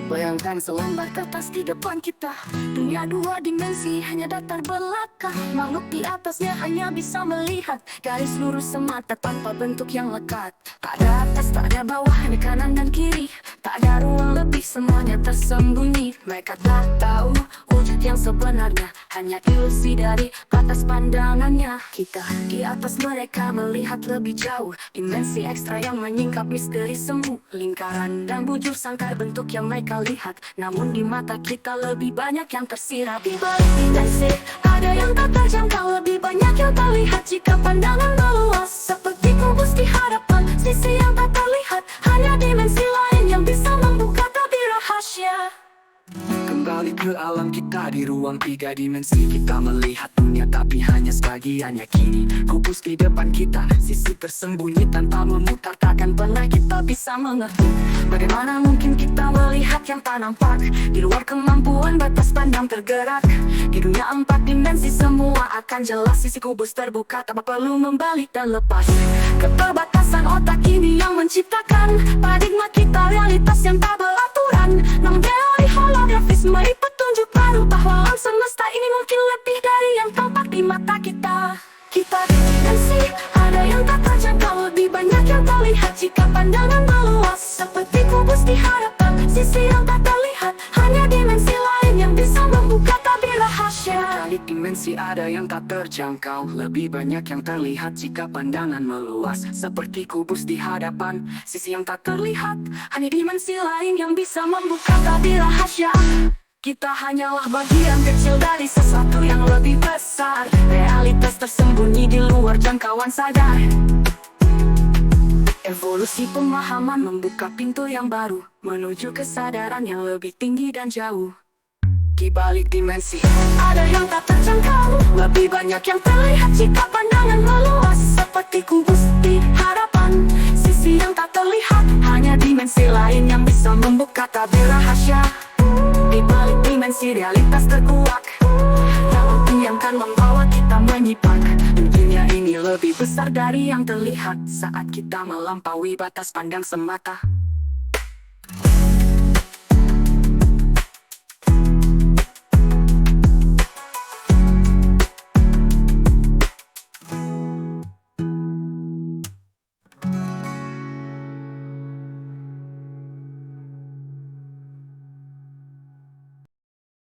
Bayangkan selembar kertas di depan kita. Dunia dua dimensi hanya datar belaka. Makhluk di atasnya hanya bisa melihat garis lurus semata tanpa bentuk yang lekat. Tak ada atas, tak ada bawah, hanya kanan dan kiri. Tak ada ruang lebih, semuanya tersembunyi. Mereka tak tahu wujud yang sebenarnya, hanya ilusi dari batas pandangannya. Kita di atas, mereka melihat lebih jauh. Dimensi ekstra yang menyingkap misteri semu. Lingkaran dan bujur sangkar bentuk yang mereka lihat, namun di mata kita lebih banyak yang tersirat. Di balik dimensi ada yang tak terjangkau, lebih banyak yang terlihat jika pandangan meluas. Seperti kubus di hadapan, sisi yang tak terlihat, hanya dimensi lain yang bisa membuka tabir rahasia. Kembali ke alam kita di ruang tiga dimensi. Kita melihat dunia tapi hanya sebagiannya. Kini kubus di depan kita, sisi tersembunyi tanpa memutar. Takkan pernah kita bisa mengerti bagaimana mungkin kita melihat yang tak nampak, di luar kemampuan batas pandang tergerak. Di dunia empat dimensi semua akan jelas. Sisi kubus terbuka, tak perlu membalik dan lepas. Keterbatasan otak ini yang menciptakan paradigma kita, realitas yang tak beraturan. Namun teori holografis meri petunjuk baru bahwa alam semesta ini mungkin lebih dari yang tampak di mata kita. Kita di dimensi ada yang tak terjangkau, lebih banyak yang terlihat jika pandangan meluas. Seperti kubus di hadapan, sisi yang tak terlihat, hanya dimensi lain yang bisa membuka tabir rahasia. Di dimensi ada yang tak terjangkau, lebih banyak yang terlihat jika pandangan meluas. Seperti kubus di hadapan, sisi yang tak terlihat, hanya dimensi lain yang bisa membuka tabir rahasia. Kita hanyalah bagian kecil dari sesuatu yang lebih besar. Realitas tersembunyi di luar jangkauan sadar. Evolusi pemahaman membuka pintu yang baru menuju kesadaran yang lebih tinggi dan jauh. Di balik dimensi ada yang tak terjangkau, lebih banyak yang terlihat jika pandangan meluas. Seperti kubus di hadapan, sisi yang tak terlihat, hanya dimensi lain yang bisa membuka tabir rahasia. Di balik dimensi realitas terkuak, yang kan membawa kita menyimak. Dunia ini lebih besar dari yang terlihat saat kita melampaui batas pandang semata.